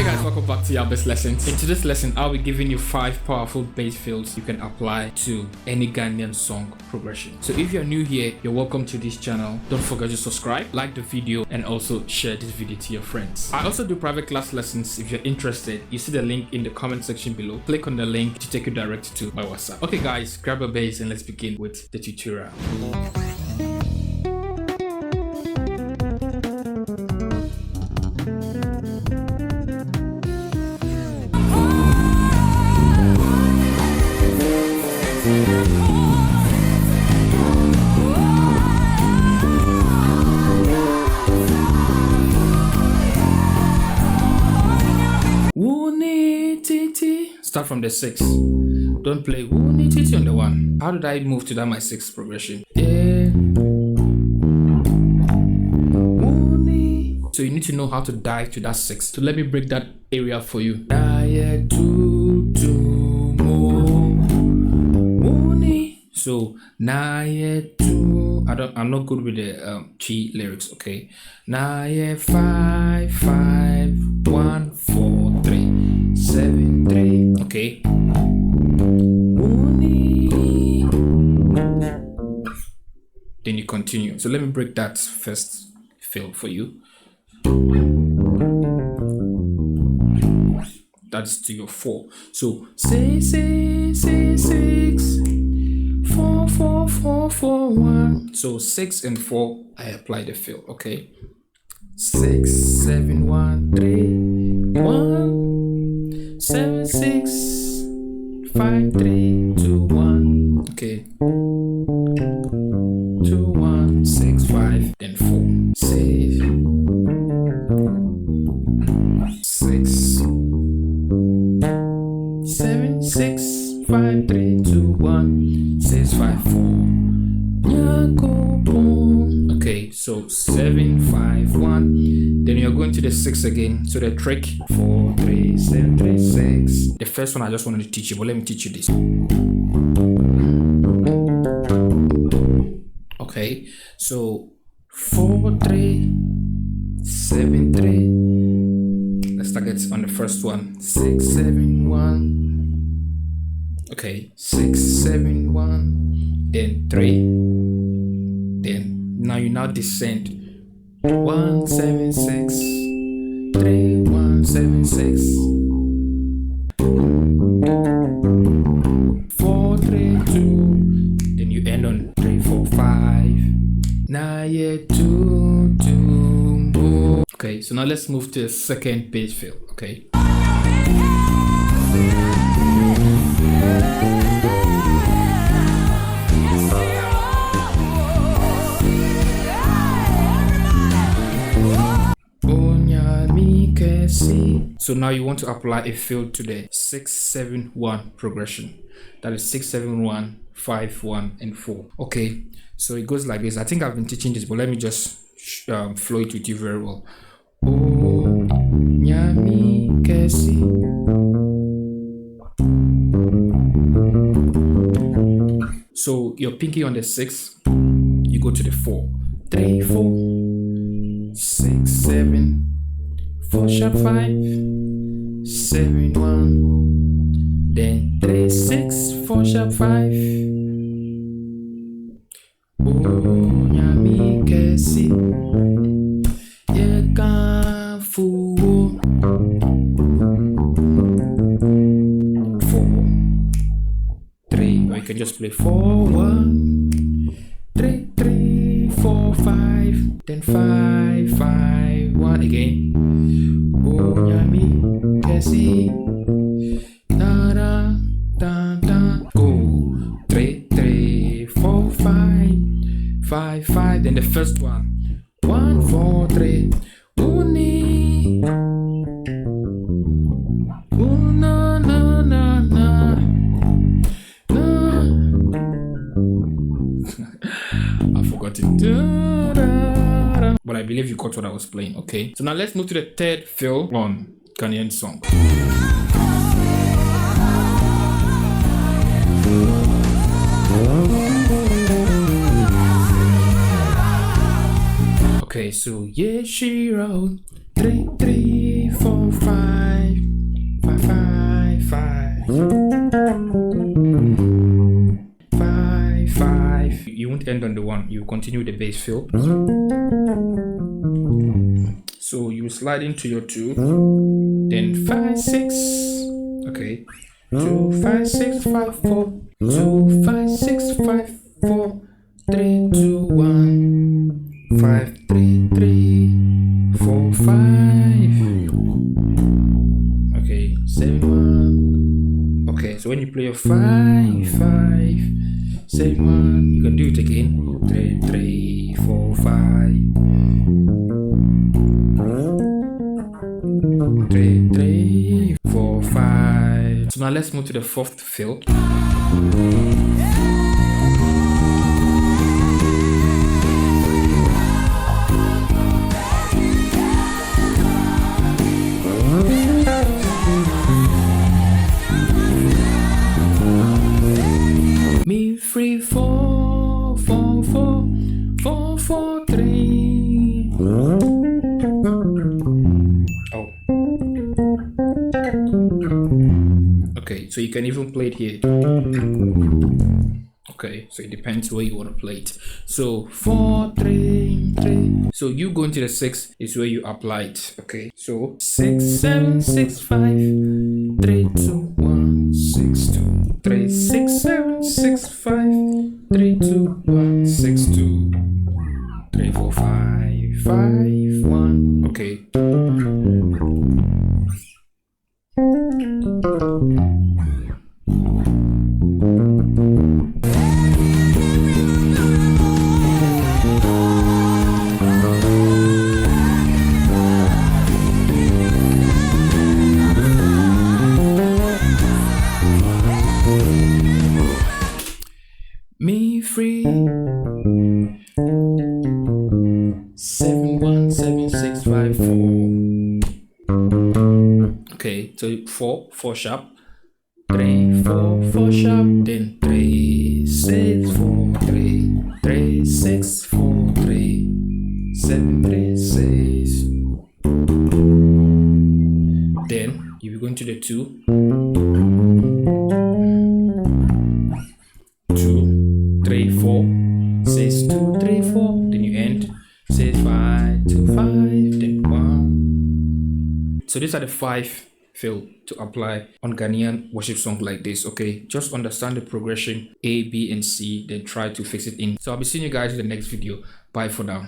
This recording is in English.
guys, welcome back to your best lessons. In today's lesson, I'll be giving you 5 powerful bass fills you can apply to any Ghanaian song progression. So if you're new here, you're welcome to this channel. Don't forget to subscribe, like the video, and also share this video to your friends. I also do private class lessons. If you're interested, you see the link in the comment section below. Click on the link to take you direct to my WhatsApp. Okay guys, grab a bass and let's begin with the tutorial. Start from the 6. Don't play Woonititi on the 1. How did I move to that my 6th progression? Yeah. So you need to know how to dive to that 6. So let me break that area for you. So I'm not good with the Chi lyrics, okay? 5 5 1 4 3 7 3, okay? Then you continue. So let me break that first fill for you. That's to your 4. So 6 4 4 4 4 1. So 6 and 4, I apply the fill, okay? 6 7 1 3 1 7 6 5 3 2 1, okay? 2 1 6 5 then 4 6 7 6 5 3 2 1 6 5 4. Okay, so 7 5 1. Then you're going to the 6 again. So the trick 4 3 7 3 6. The first one I just wanted to teach you, but let me teach you this. Okay, so 4 3 7 3. Let's target on the first one. 6 7 1. Okay, 6 7 1. Then 3. Then now you descend 1 7 6 3 1 7 6 4 3 2. Then you end on 3 4 5 9 2 2. Okay, so now let's move to the second bass fill, okay? So now you want to apply a fill to the 6 7 1 progression. That is 6 7 1 5 1 and 4. Okay, so it goes like this. I think I've been teaching this, but let me just flow it with you very well. So your pinky on the 6, you go to the 4 3 4 6 7 4 sharp 5 7 1. Then 3 6 4 sharp 5. Nyami kesi ye kan fu 4 3, or you can just play 4 1 3 3 4 5. Then 5 5 1 again. Nyami kesi da da da da. Go 3 3 4 5 5 5. Then the first one 1 4 3 uni na na na na na. I forgot it. Da, da, da. But I believe you caught what I was playing. Okay, so now let's move to the third fill on Ghanaian song. Okay, so yeah, she wrote 3 3 4 5 on the 1, you continue the bass fill. So you slide into your 2, then 5 6. Okay, 2 5 6 5 4, 2 5 6 5 4, 3 2 1, 5 3 3 4 5. Okay, 7 1. Okay, so when you play your 5 5 7 1, you can do it again. 3 3 4 5, 3 3 4 5. So now let's move to the 4th fill. Mi 3 4 4 4 4 4 3. Oh. Okay, so you can even play it here. Okay, so it depends where you want to play it. So 4 3 3. So you go into the 6 is where you apply it. Okay, so 6 7 6 5 3 2 1 6 2 3 6 7 6 5 3 2 1 6 2 3 4 5 5 1. Okay. Me 3 7 1 7 6 5 4. Okay, so 4 sharp, 3 4 4 sharp, then 3 6 4 3 3 6 4 3 7 3 6. Then you will go into the 2 3 4 6 2 3 4, then you end 6 5 2 5, then 1. So these are the 5 fill to apply on Ghanaian worship song like this. Okay, just understand the progression A, B and C, then try to fix it in. So I'll be seeing you guys in the next video. Bye for now.